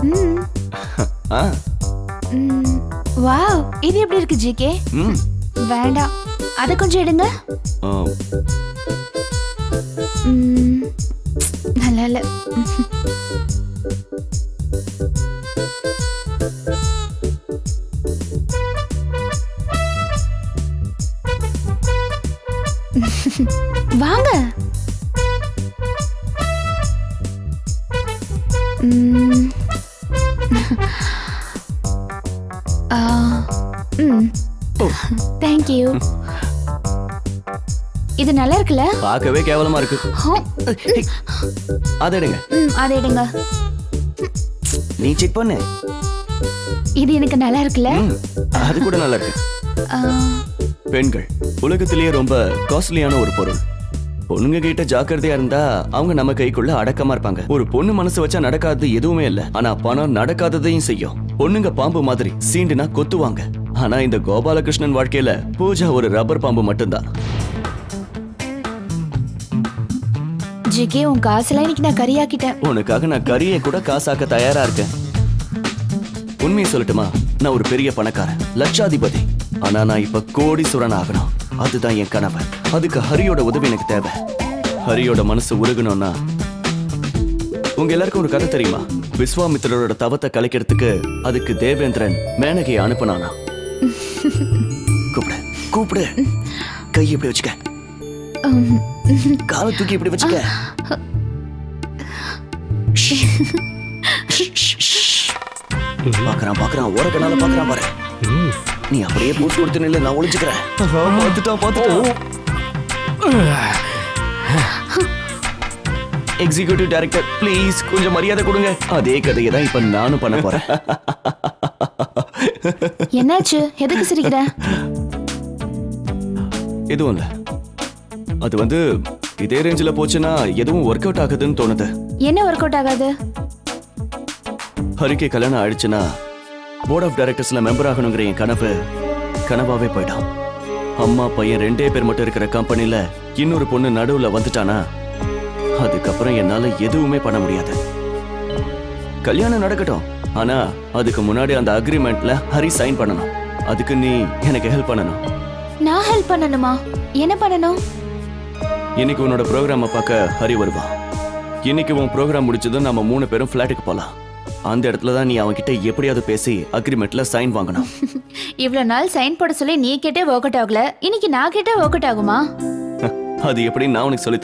ம். ஆ. ம். வாவ், இது எப்படி இருக்கு ஜிகே? ம். வேண்டாம், அதை கொஞ்சம் எடுங்க. ஆ. ம். நல்லா இல்ல. வாங்க. ம். ஆ. ம். ஓ, Thank you. இது நல்லா இருக்குல்ல? பார்க்கவே கேவலமா இருக்கு. ஹோ. ஹே, அதை எடுங்க. அதை எடுங்க. நீ செக் பண்ணு. இது எனக்கு நல்லா இருக்குல்ல? ம், அது கூட நல்லா இருக்கு. ஆ, பெண்கள் உலகத்திலேயே ரொம்ப காஸ்ட்லியான ஒரு பொருள். பொண்ணுங்க கிட்ட ஜாக்கிரதையா இருந்தா அவங்க நம்ம கைக்குள்ள அடக்கமா இருப்பாங்க. ஒரு பொண்ணு மனசு வச்சா நடக்காதது எதுவுமே இல்ல. ஆனா பணம் நடக்காததையும் செய்யும். பொண்ணுங்க பாம்பு மாதிரி சீண்டுனா கொத்துவாங்க. ஆனா இந்த கோபாலகிருஷ்ணன் வாழ்க்கையில பூஜா ஒரு ரப்பர் பாம்பு மட்டும்தான். ஜிகே, உன் காசுலாம் இன்னைக்கு நான் கறியாக்கிட்டேன். உனக்காக நான் கறியை கூட காசாக்க தயாரா இருக்கேன். உண்மையை சொல்லட்டுமா, நான் ஒரு பெரிய பணக்காரன், லட்சாதிபதி. ஆனா நான் இப்ப கோடீஸ்வரன் ஆகணும். அதுதான் என் கனவு. அதுக்கு ஹரியோட உதவி எனக்கு தேவை. ஹரியோட மனசு உருகணும்னா, உங்க எல்லாருக்கும் ஒரு கதை தெரியுமா? விஸ்வாமித்திரரோட தவத்தை கலைக்கிறதுக்கு அதுக்கு தேவேந்திரன் மேனகையை அனுப்புனானா? கூப்பிடு கூப்பிடு. கை இப்படி வச்சுக்க, காலை தூக்கி இப்படி வச்சுக்க. பாக்குறான் பாக்குறான், ஓரக்கனால பாக்குறான் பாரு. நீ அப்படியே போட்டு கொடுத்து நில்லு, நான் ஒளிச்சுக்கிறேன். பார்த்துட்டான். எக்ஸிகியூட்டிவ் டைரக்டர் ப்ளீஸ் கொஞ்சம் மரியாதை கொடுங்க. அதே கதையை தான் இப்ப நானும் பண்ண போறேன். என்னாச்சு? எதுக்கு சிரிக்கிற? எதுவும் இல்ல. அது வந்து இதே ரேஞ்சில் போச்சுன்னா எதுவும் ஒர்க் அவுட் ஆகுதுன்னு தோணுது. என்ன ஒர்க் அவுட் ஆகாது? ஹரிக்கு கல்யாணம் ஆயிடுச்சுன்னா போர்ட் ஆஃப் டைரக்டர்ஸ்ல மெம்பர் ஆகணுங்கிற என் கனவு கனவாவே போயிடும். அம்மா பையன் 2 பேர் மட்டும் இருக்கிற கம்பெனில இன்னொரு பொண்ணு நடுவுல வந்துட்டானா அதுக்கப்புறம் என்னால எதுவுமே பண்ண முடியாது. கல்யாணம் நடக்கட்டும், ஆனா அதுக்கு முன்னாடி அந்த அக்ரிமெண்ட்ல ஹரி சைன் பண்ணணும். அதுக்கு நீ எனக்கு ஹெல்ப் பண்ணணும். நான் ஹெல்ப் பண்ணணுமா? என்ன பண்ணணும்? இன்னைக்கு உன்னோட ப்ரோக்ராமை பார்க்க ஹரி வருவான். இன்னைக்கு உன் ப்ரோக்ராம் முடிச்சதும் நம்ம 3 பேரும் ஃபிளாட்டுக்கு போலாம். அந்த இடத்துல தான் நீ அவன்கிட்ட எப்படியாவது பேசி அக்ரிமெண்ட்ல சைன் வாங்கணும். இவ்வளவு நாள் சைன் போட சொல்லி நீ கேட்டே ஒர்க் அவுட் ஆகல, இன்னைக்கு நான் கேட்டே ஒர்க் அவுட் ஆகுமா? அது எப்படி நான் உனக்கு சொல்லி